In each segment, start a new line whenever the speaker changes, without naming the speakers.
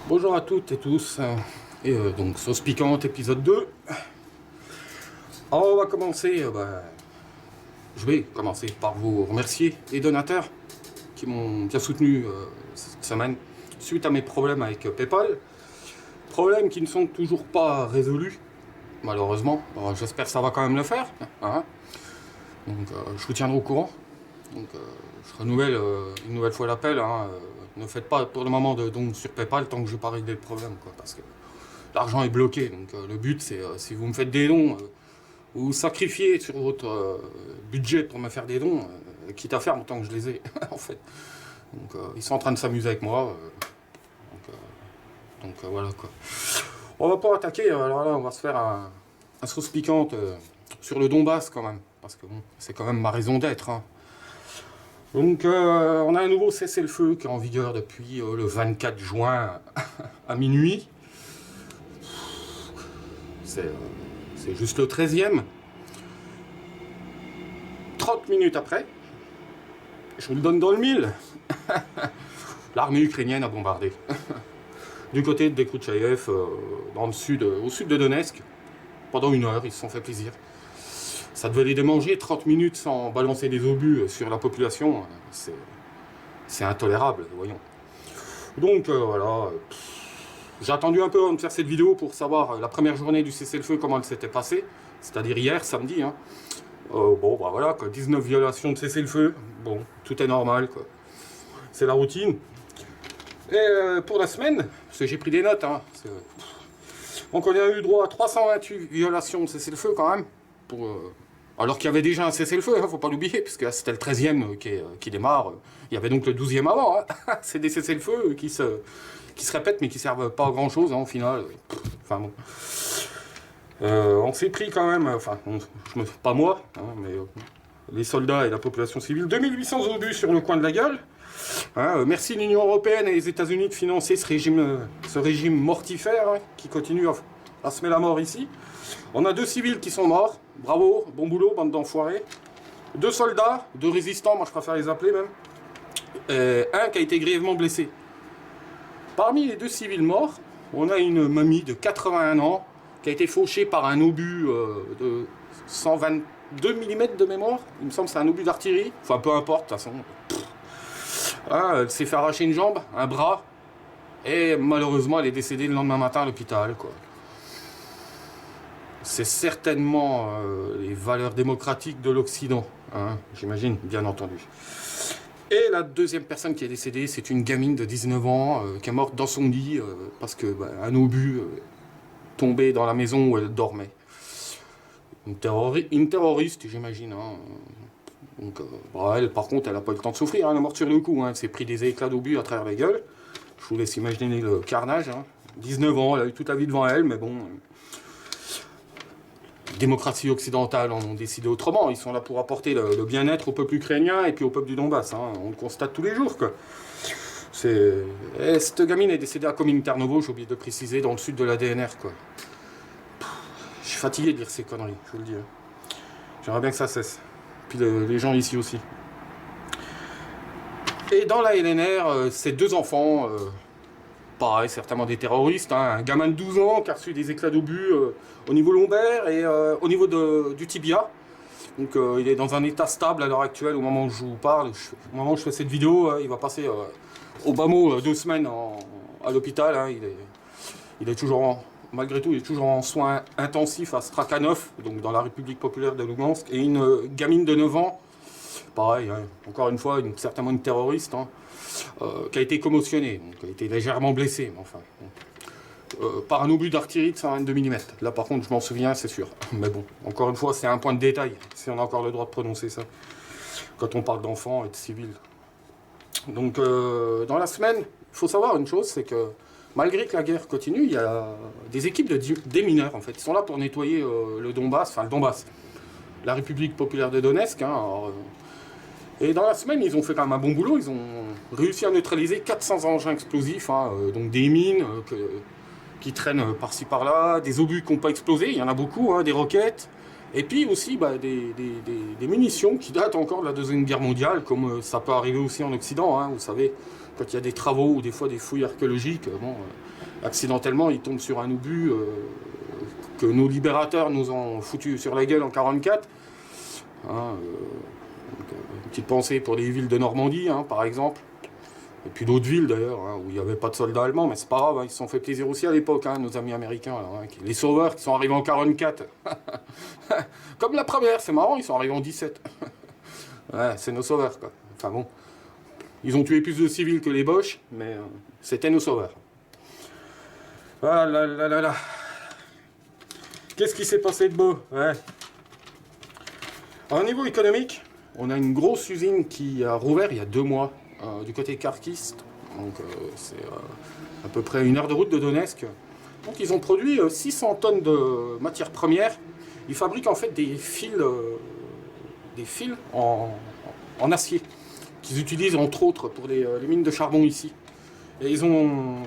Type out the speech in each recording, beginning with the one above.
Bonjour à toutes et tous, donc sauce piquante épisode 2. Alors on va commencer, je vais commencer par vous remercier les donateurs qui m'ont bien soutenu cette semaine suite à mes problèmes avec PayPal. Problèmes qui ne sont toujours pas résolus, malheureusement. Alors, j'espère que ça va quand même le faire, hein. Donc je vous tiendrai au courant. Donc je renouvelle une nouvelle fois l'appel, hein. Ne faites pas pour le moment de dons sur PayPal tant que je n'ai pas réglé le problème, quoi, parce que l'argent est bloqué. Donc le but c'est si vous me faites des dons, vous sacrifiez sur votre budget pour me faire des dons, quitte à faire autant que je les ai en fait. Donc ils sont en train de s'amuser avec moi. Donc voilà quoi. On va pas attaquer, alors là on va se faire un sauce piquante sur le Donbass quand même, parce que bon, c'est quand même ma raison d'être, hein. Donc on a un nouveau cessez-le-feu qui est en vigueur depuis le 24 juin à minuit. C'est juste le 13e. 30 minutes après, je vous le donne dans le mille, l'armée ukrainienne a bombardé. Du côté de Bekroutchaïev, dans le sud, au sud de Donetsk, pendant 1 heure, ils se sont fait plaisir. Ça devait les démanger, 30 minutes sans balancer des obus sur la population, c'est intolérable, voyons. Donc voilà, j'ai attendu un peu avant de faire cette vidéo pour savoir la première journée du cessez-le-feu, comment elle s'était passée, c'est-à-dire hier, samedi, hein. Bon, bah voilà, quoi, 19 violations de cessez-le-feu, bon, tout est normal, quoi. C'est la routine. Et pour la semaine, parce que j'ai pris des notes, hein, donc on a eu droit à 328 violations de cessez-le-feu quand même, alors qu'il y avait déjà un cessez-le-feu, hein, faut pas l'oublier, puisque c'était le 13e qui démarre, il y avait donc le 12e avant, hein. C'est des cessez-le-feu qui se répètent mais qui servent pas à grand chose, hein, au final. Enfin bon. On s'est pris quand même, enfin, pas moi, hein, mais les soldats et la population civile, 2800 obus sur le coin de la gueule. Hein, merci l'Union Européenne et les États-Unis de financer ce régime mortifère, hein, qui continue à semer la mort ici. On a 2 civils qui sont morts, bravo, bon boulot, bande d'enfoirés. 2 soldats, 2 résistants, moi je préfère les appeler même. Un qui a été grièvement blessé. Parmi les 2 civils morts, on a une mamie de 81 ans qui a été fauchée par un obus de 122 mm de mémoire. Il me semble que c'est un obus d'artillerie. Enfin, peu importe, de toute façon. Ah, elle s'est fait arracher une jambe, un bras. Et malheureusement, elle est décédée le lendemain matin à l'hôpital, quoi. C'est certainement les valeurs démocratiques de l'Occident, hein, j'imagine, bien entendu. Et la deuxième personne qui est décédée, c'est une gamine de 19 ans qui est morte dans son lit parce que un obus tombé dans la maison où elle dormait. Une terroriste, j'imagine, hein. Donc, elle, par contre, elle n'a pas eu le temps de souffrir, hein, elle est morte sur le coup, hein. Elle s'est pris des éclats d'obus à travers la gueule. Je vous laisse imaginer le carnage, hein. 19 ans, elle a eu toute la vie devant elle, mais bon... démocratie occidentale en ont décidé autrement. Ils sont là pour apporter le bien-être au peuple ukrainien et puis au peuple du Donbass, hein. On le constate tous les jours, quoi. Cette gamine est décédée à Kominterneuvo, j'ai oublié de préciser, dans le sud de la DNR, quoi. Je suis fatigué de dire ces conneries, je vous le dis, hein. J'aimerais bien que ça cesse. Puis les gens ici aussi. Et dans la LNR, ces 2 enfants... pareil, certainement des terroristes, hein. Un gamin de 12 ans qui a reçu des éclats d'obus au niveau lombaire et au niveau du tibia. Donc il est dans un état stable à l'heure actuelle au moment où je vous parle. Au moment où je fais cette vidéo, il va passer au bas mot 2 semaines à l'hôpital, hein. Il est toujours malgré tout, il est toujours en soins intensifs à Strakhanov, donc dans la République populaire de Lugansk. Et une gamine de 9 ans, pareil, hein, encore une fois, certainement une terroriste, hein, qui a été commotionnée, donc qui a été légèrement blessée, mais enfin, par un obus d'artillerie de 122 mm. Là, par contre, je m'en souviens, c'est sûr. Mais bon, encore une fois, c'est un point de détail, si on a encore le droit de prononcer ça, quand on parle d'enfants et de civils. Donc, dans la semaine, il faut savoir une chose, c'est que malgré que la guerre continue, il y a des équipes de démineurs, en fait. Ils sont là pour nettoyer le Donbass, la République populaire de Donetsk, hein. Alors, et dans la semaine, ils ont fait quand même un bon boulot. Ils ont réussi à neutraliser 400 engins explosifs, hein, donc des mines qui traînent par-ci par-là, des obus qui n'ont pas explosé, il y en a beaucoup, hein, des roquettes, et puis aussi des munitions qui datent encore de la Deuxième Guerre mondiale, comme ça peut arriver aussi en Occident, hein, vous savez, quand il y a des travaux ou des fois des fouilles archéologiques, bon, accidentellement, ils tombent sur un obus que nos libérateurs nous ont foutu sur la gueule en 1944. Hein, une petite pensée pour les villes de Normandie, hein, par exemple. Et puis d'autres villes d'ailleurs, hein, où il n'y avait pas de soldats allemands, mais c'est pas grave, hein, ils se sont fait plaisir aussi à l'époque, hein, nos amis américains, là, hein, les sauveurs qui sont arrivés en 1944. Comme la première, c'est marrant, ils sont arrivés en 17. Ouais, c'est nos sauveurs, quoi. Enfin bon, ils ont tué plus de civils que les Boches, mais c'était nos sauveurs. Ah là là là là. Qu'est-ce qui s'est passé de beau? Ouais. Alors, au niveau économique, on a une grosse usine qui a rouvert il y a 2 mois, du côté de Kharkiv. Donc c'est à peu près 1 heure de route de Donetsk. Donc ils ont produit 600 tonnes de matières premières. Ils fabriquent en fait des fils en acier qu'ils utilisent entre autres pour les mines de charbon ici. Et ils en ont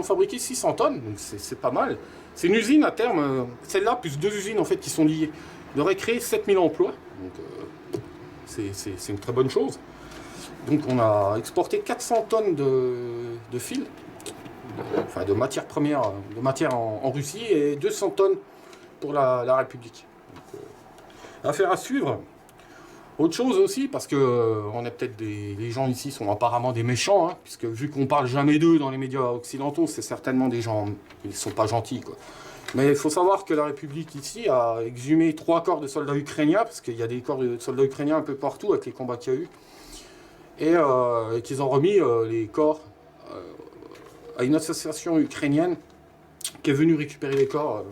fabriqué 600 tonnes, donc c'est pas mal. C'est une usine à terme, celle-là plus 2 usines en fait qui sont liées. Il aurait créé 7000 emplois, donc c'est une très bonne chose. Donc on a exporté 400 tonnes de fils, enfin de matières premières, de matière en Russie, et 200 tonnes pour la République. Donc, affaire à suivre. Autre chose aussi, parce que on est peut-être les gens ici sont apparemment des méchants, hein, puisque vu qu'on parle jamais d'eux dans les médias occidentaux, c'est certainement des gens, ils sont pas gentils, quoi. Mais il faut savoir que la République ici a exhumé 3 corps de soldats ukrainiens, parce qu'il y a des corps de soldats ukrainiens un peu partout avec les combats qu'il y a eu, et qu'ils ont remis les corps à une association ukrainienne qui est venue récupérer les corps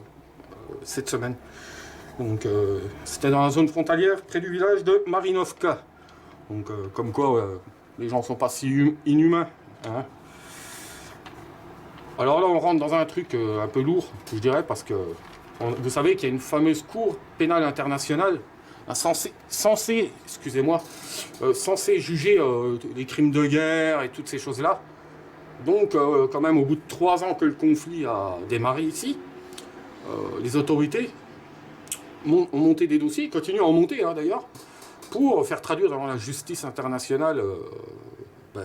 cette semaine. Donc c'était dans la zone frontalière près du village de Marinovka. Donc comme quoi les gens sont pas si inhumains. Hein. Alors là on rentre dans un truc un peu lourd, je dirais, parce que vous savez qu'il y a une fameuse cour pénale internationale censée juger les crimes de guerre et toutes ces choses-là. Donc quand même au bout de 3 ans que le conflit a démarré ici, les autorités ont monté des dossiers, continuent à en monter hein, d'ailleurs, pour faire traduire devant la justice internationale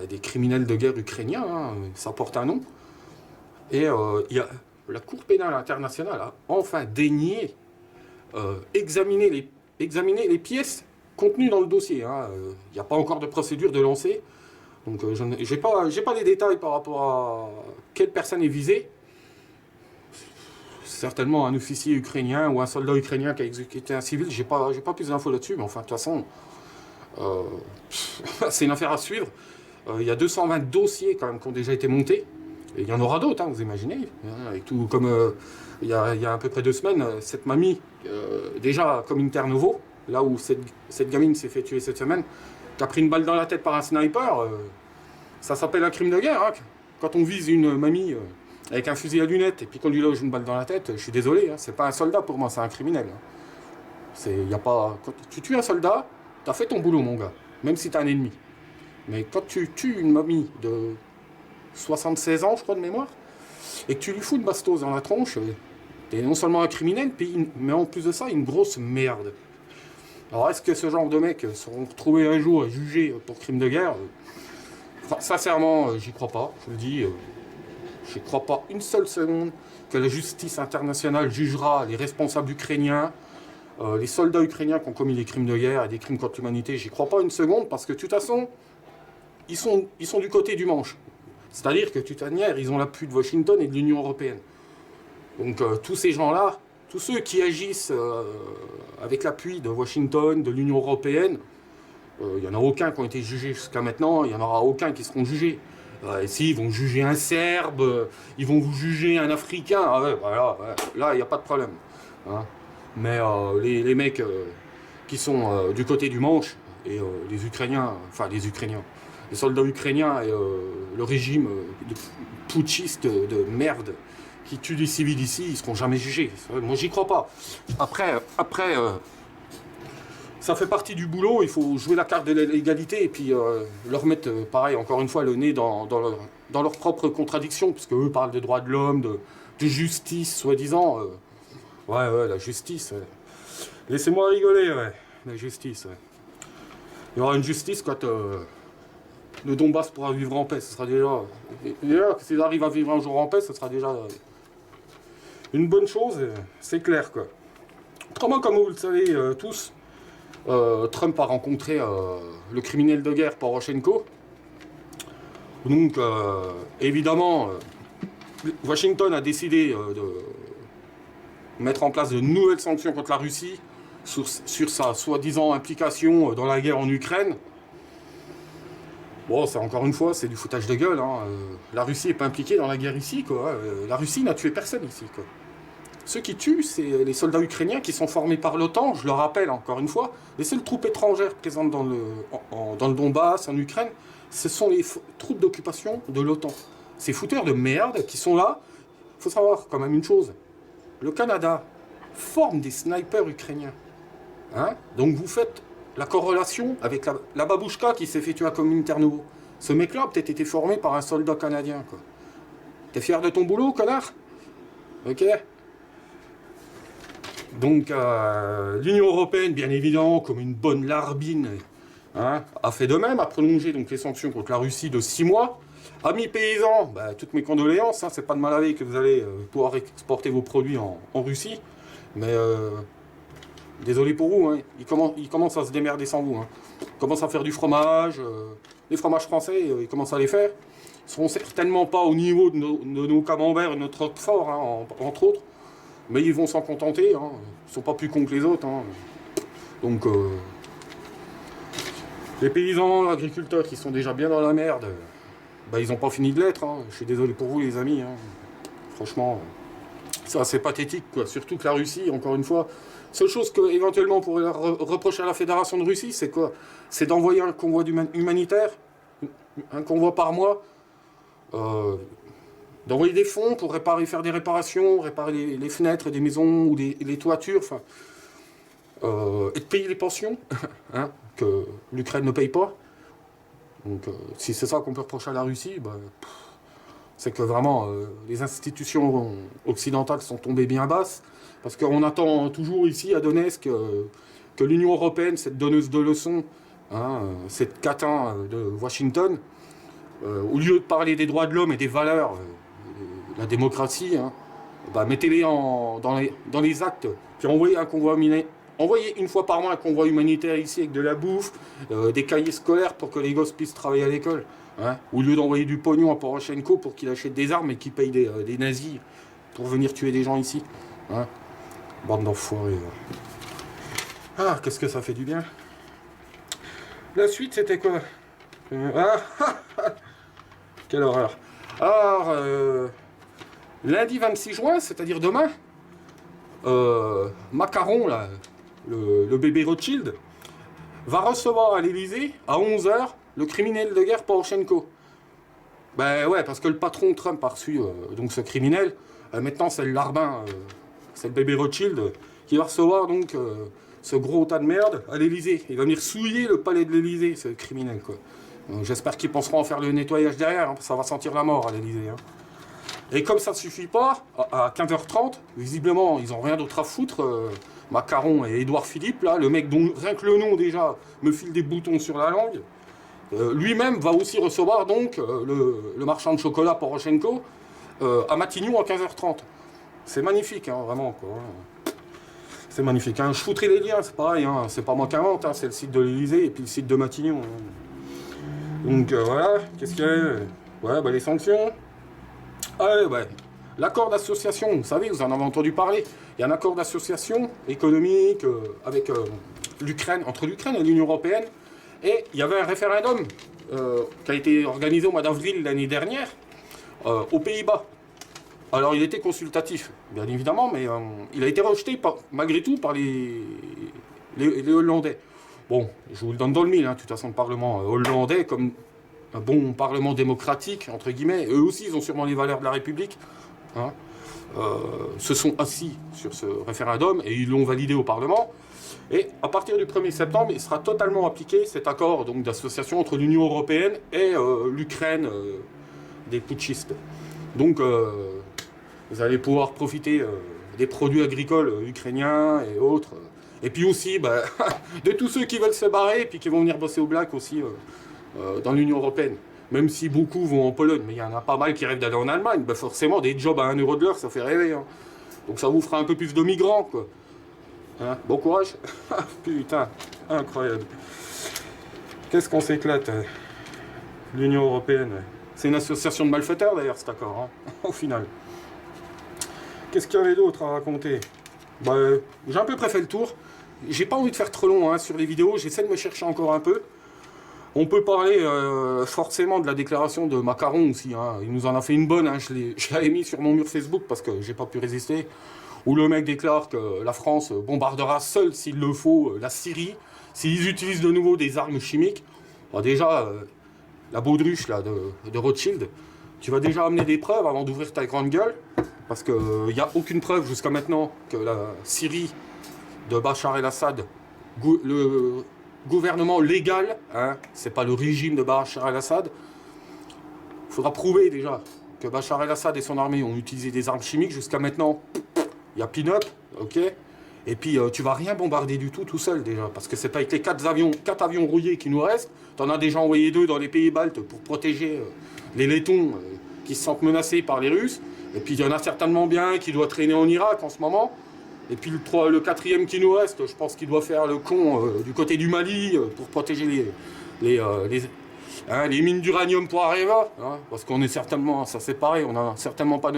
des criminels de guerre ukrainiens, hein, ça porte un nom. Et la Cour pénale internationale a enfin daigné examiner les pièces contenues dans le dossier. Hein. Il n'y a pas encore de procédure de lancer, donc je n'ai pas les détails par rapport à quelle personne est visée. Certainement un officier ukrainien ou un soldat ukrainien qui a exécuté un civil, j'ai pas plus d'infos là-dessus, mais enfin de toute façon, c'est une affaire à suivre. Il y a 220 dossiers quand même qui ont déjà été montés, et il y en aura d'autres, hein, vous imaginez. Avec tout, comme il y a à peu près 2 semaines, cette mamie, déjà comme Internovo, là où cette gamine s'est fait tuer cette semaine, qui a pris une balle dans la tête par un sniper, ça s'appelle un crime de guerre. Hein. Quand on vise une mamie avec un fusil à lunettes et puis qu'on lui loge une balle dans la tête, je suis désolé, hein, c'est pas un soldat pour moi, c'est un criminel. Hein. Y a pas, quand tu tues un soldat, t'as fait ton boulot, mon gars, même si t'es un ennemi. Mais quand tu tues une mamie de 76 ans, je crois, de mémoire, et que tu lui fous une bastos dans la tronche, t'es non seulement un criminel, mais en plus de ça, une grosse merde. Alors est-ce que ce genre de mecs seront retrouvés un jour et jugés pour crime de guerre? Sincèrement, j'y crois pas, je le dis. Je ne crois pas une seule seconde que la justice internationale jugera les responsables ukrainiens, les soldats ukrainiens qui ont commis des crimes de guerre et des crimes contre l'humanité. J'y crois pas une seconde parce que de toute façon, ils sont du côté du manche. C'est-à-dire que de toute manière, ils ont l'appui de Washington et de l'Union européenne. Donc tous ces gens-là, tous ceux qui agissent avec l'appui de Washington, de l'Union européenne, il n'y en a aucun qui ont été jugés jusqu'à maintenant, il n'y en aura aucun qui seront jugés. Et si, ils vont juger un Serbe, ils vont vous juger un Africain, ah ouais, voilà, ouais, là, il n'y a pas de problème. Hein. Mais les mecs qui sont du côté du Manche, et les Ukrainiens, les soldats ukrainiens et le régime putschiste de merde qui tue des civils ici, ils ne seront jamais jugés. Moi, j'y crois pas. Après ça fait partie du boulot, il faut jouer la carte de l'égalité et puis leur mettre, pareil, encore une fois, le nez dans leurs propres contradictions, parce qu'eux parlent de droits de l'homme, de justice, soi-disant. Ouais, la justice. Ouais. Laissez-moi rigoler, ouais. La justice, ouais. Il y aura une justice quand le Donbass pourra vivre en paix. Ce sera déjà... Déjà, s'ils arrivent à vivre un jour en paix, ce sera déjà une bonne chose, c'est clair, quoi. Autrement, comme vous le savez tous, Trump a rencontré le criminel de guerre Poroshenko. Donc, évidemment, Washington a décidé de mettre en place de nouvelles sanctions contre la Russie sur sa soi-disant implication dans la guerre en Ukraine. Bon, ça encore une fois, c'est du foutage de gueule. Hein. La Russie n'est pas impliquée dans la guerre ici, quoi. La Russie n'a tué personne ici, quoi. Ceux qui tuent, c'est les soldats ukrainiens qui sont formés par l'OTAN, je le rappelle encore une fois. Les seules troupes étrangères présentes dans le Donbass, en Ukraine, ce sont les troupes d'occupation de l'OTAN. Ces fouteurs de merde qui sont là. Il faut savoir quand même une chose. Le Canada forme des snipers ukrainiens. Hein? Donc vous faites la corrélation avec la babouchka qui s'est fait tuer à Communautaire Nouveau. Ce mec-là a peut-être été formé par un soldat canadien, quoi. T'es fier de ton boulot, connard? Ok. Donc l'Union Européenne, bien évidemment, comme une bonne larbine, hein, a fait de même, a prolongé donc, les sanctions contre la Russie de 6 mois. Amis paysans, bah, toutes mes condoléances, hein, c'est pas de mal avec que vous allez pouvoir exporter vos produits en Russie, mais désolé pour vous, hein, ils commencent à se démerder sans vous. Hein. Ils commencent à faire du fromage, les fromages français, ils commencent à les faire. Ils seront certainement pas au niveau de nos camemberts et notre roquefort, hein, entre autres. Mais ils vont s'en contenter, hein. Ils sont pas plus cons que les autres. Hein. Donc, les paysans, agriculteurs qui sont déjà bien dans la merde, bah, ils n'ont pas fini de l'être. Hein. Je suis désolé pour vous, les amis. Hein. Franchement, c'est assez pathétique, quoi. Surtout que la Russie, encore une fois, seule chose qu'éventuellement on pourrait reprocher à la Fédération de Russie, c'est quoi? C'est d'envoyer un convoi humanitaire, un convoi par mois, d'envoyer des fonds pour faire des réparations, réparer les fenêtres des maisons ou les toitures, enfin, et de payer les pensions, hein, que l'Ukraine ne paye pas. Donc, si c'est ça qu'on peut reprocher à la Russie, bah, c'est que vraiment les institutions occidentales sont tombées bien basses, parce qu'on attend toujours ici à Donetsk que l'Union Européenne, cette donneuse de leçons, hein, cette catin de Washington, au lieu de parler des droits de l'homme et des valeurs, la démocratie, hein, bah, mettez-les dans les actes, puis envoyez un convoi envoyez une fois par mois un convoi humanitaire ici avec de la bouffe, des cahiers scolaires pour que les gosses puissent travailler à l'école. Hein, au lieu d'envoyer du pognon à Poroshenko pour qu'il achète des armes et qu'il paye des nazis pour venir tuer des gens ici. Hein, bande d'enfoirés. Ah, qu'est-ce que ça fait du bien. La suite, c'était quoi? Quelle horreur. Alors, lundi 26 juin, c'est-à-dire demain, Macaron, là, le bébé Rothschild, va recevoir à l'Élysée, à 11h, le criminel de guerre Poroshenko. Ben ouais, parce que le patron Trump a reçu donc ce criminel. Maintenant, c'est le larbin, c'est le bébé Rothschild, qui va recevoir donc ce gros tas de merde à l'Élysée. Il va venir souiller le palais de l'Élysée, ce criminel, quoi. J'espère qu'ils penseront à faire le nettoyage derrière, hein, ça va sentir la mort à l'Élysée. Hein. Et comme ça ne suffit pas, à 15h30, visiblement, ils n'ont rien d'autre à foutre. Macaron et Édouard Philippe, là, le mec dont rien que le nom déjà me file des boutons sur la langue, lui-même va aussi recevoir donc le marchand de chocolat Poroshenko à Matignon à 15h30. C'est magnifique, hein, vraiment, quoi. C'est magnifique. Hein. Je foutrai les liens, c'est pareil, hein, c'est pas moi qui invente, hein, c'est le site de l'Élysée et puis le site de Matignon. Hein. Donc voilà, qu'est-ce qu'il y a? Ouais, bah, les sanctions. Ah ouais, l'accord d'association, vous savez, vous en avez entendu parler. Il y a un accord d'association économique avec l'Ukraine, entre l'Ukraine et l'Union Européenne. Et il y avait un référendum qui a été organisé au mois d'avril l'année dernière aux Pays-Bas. Alors il était consultatif, bien évidemment, mais il a été rejeté malgré tout par les Hollandais. Bon, je vous le donne dans le mille, hein, de toute façon, le Parlement hollandais, comme un bon Parlement démocratique, entre guillemets, eux aussi, ils ont sûrement les valeurs de la République, hein, se sont assis sur ce référendum et ils l'ont validé au Parlement. Et à partir du 1er septembre, il sera totalement appliqué cet accord donc, d'association entre l'Union Européenne et l'Ukraine des putschistes. Donc, vous allez pouvoir profiter des produits agricoles ukrainiens et autres. Et puis aussi, bah, de tous ceux qui veulent se barrer et puis qui vont venir bosser au black aussi dans l'Union Européenne. Même si beaucoup vont en Pologne, mais il y en a pas mal qui rêvent d'aller en Allemagne. Ben forcément, des jobs à 1 € de l'heure, ça fait rêver. Hein. Donc ça vous fera un peu plus de migrants, quoi. Hein, bon courage. Putain, incroyable. Qu'est-ce qu'on s'éclate, l'Union Européenne. C'est une association de malfaiteurs, d'ailleurs, cet accord, hein, au final. Qu'est-ce qu'il y avait d'autre à raconter? Ben, j'ai à peu près fait le tour. J'ai pas envie de faire trop long hein, sur les vidéos, j'essaie de me chercher encore un peu. On peut parler forcément de la déclaration de Macron aussi. Hein. Il nous en a fait une bonne. Hein. Je l'avais mis sur mon mur Facebook parce que j'ai pas pu résister. Où le mec déclare que la France bombardera seule, s'il le faut, la Syrie. S'ils utilisent de nouveau des armes chimiques. Bon, déjà, la baudruche là, de Rothschild, tu vas déjà amener des preuves avant d'ouvrir ta grande gueule. Parce qu'il n'y a aucune preuve jusqu'à maintenant que la Syrie de Bachar el-Assad, le gouvernement légal, hein, c'est pas le régime de Bachar el-Assad. Il faudra prouver déjà que Bachar el-Assad et son armée ont utilisé des armes chimiques. Jusqu'à maintenant, il y a pin-up, ok. Et puis tu vas rien bombarder du tout seul déjà, parce que c'est pas avec les 4 avions rouillés qui nous restent. T'en as déjà envoyé 2 dans les pays baltes pour protéger les Lettons qui se sentent menacés par les Russes. Et puis il y en a certainement bien qui doit traîner en Irak en ce moment. Et puis le 4e qui nous reste, je pense qu'il doit faire le con du côté du Mali pour protéger les mines d'uranium pour Areva. Hein, parce qu'on est certainement, ça c'est pareil, on n'a certainement pas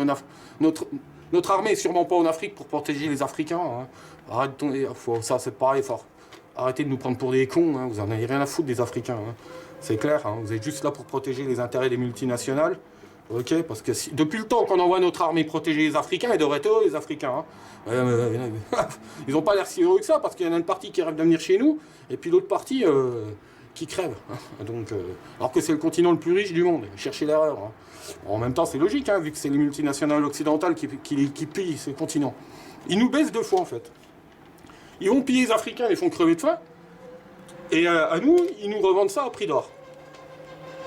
notre armée est sûrement pas en Afrique pour protéger les Africains. Hein. Ça c'est pareil, faut arrêter de nous prendre pour des cons, hein, vous en avez rien à foutre des Africains. Hein. C'est clair, hein, vous êtes juste là pour protéger les intérêts des multinationales. Ok, parce que depuis le temps qu'on envoie notre armée protéger les Africains, ils devraient être heureux, les Africains. Hein. Ils n'ont pas l'air si heureux que ça, parce qu'il y en a une partie qui rêve de venir chez nous, et puis l'autre partie qui crève. Hein. Donc, alors que c'est le continent le plus riche du monde, cherchez l'erreur. Hein. En même temps, c'est logique, hein, vu que c'est les multinationales occidentales qui pillent ce continent. Ils nous baissent 2 fois, en fait. Ils vont piller les Africains, ils les font crever de faim, et à nous, ils nous revendent ça à prix d'or.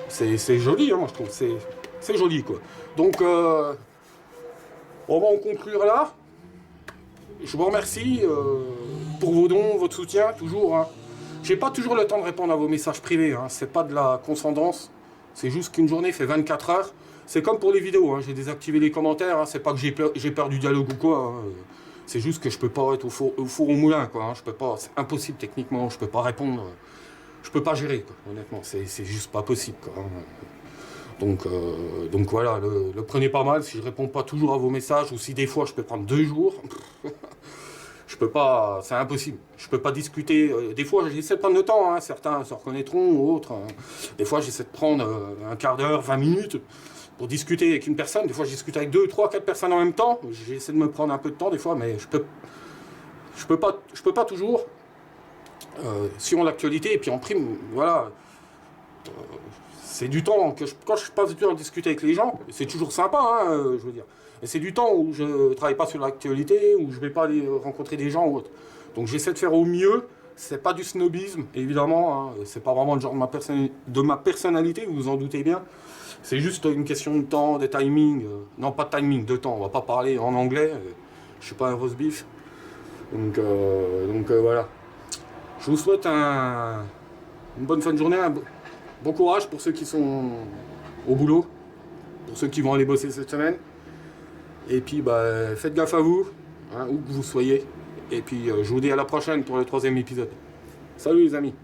C'est joli, hein, moi, je trouve. C'est joli, quoi. Donc, on va en conclure là. Je vous remercie pour vos dons, votre soutien, toujours. Hein. J'ai pas toujours le temps de répondre à vos messages privés. Hein. C'est pas de la condescendance. C'est juste qu'une journée fait 24 heures. C'est comme pour les vidéos. Hein. J'ai désactivé les commentaires. Hein. C'est pas que j'ai peur du dialogue ou quoi. Hein. C'est juste que je peux pas être au four au moulin, quoi. Hein. Je peux pas. C'est impossible techniquement. Je peux pas répondre. Je peux pas gérer, quoi. Honnêtement, c'est juste pas possible, quoi. Hein. Donc voilà, le prenez pas mal si je réponds pas toujours à vos messages ou si des fois je peux prendre 2 jours. Je peux pas, c'est impossible. Je peux pas discuter. Des fois j'essaie de prendre le temps, hein, certains se reconnaîtront ou autres. Hein. Des fois j'essaie de prendre un quart d'heure, 20 minutes pour discuter avec une personne. Des fois je discute avec 2, 3, 4 personnes en même temps. J'essaie de me prendre un peu de temps des fois, mais je peux pas toujours. Suivant l'actualité et puis en prime, voilà. C'est du temps que quand je passe du temps à discuter avec les gens, c'est toujours sympa, hein, je veux dire. Et c'est du temps où je ne travaille pas sur l'actualité, où je ne vais pas aller rencontrer des gens ou autre. Donc j'essaie de faire au mieux. C'est pas du snobisme, évidemment. Hein, c'est pas vraiment le genre de ma personnalité, vous vous en doutez bien. C'est juste une question de temps, de timing. Non, pas de timing, de temps. On va pas parler en anglais. Je suis pas un roast beef. Donc voilà. Je vous souhaite une bonne fin de journée. Bon courage pour ceux qui sont au boulot, pour ceux qui vont aller bosser cette semaine. Et puis bah, faites gaffe à vous, hein, où que vous soyez. Et puis je vous dis à la prochaine pour le 3e épisode. Salut les amis.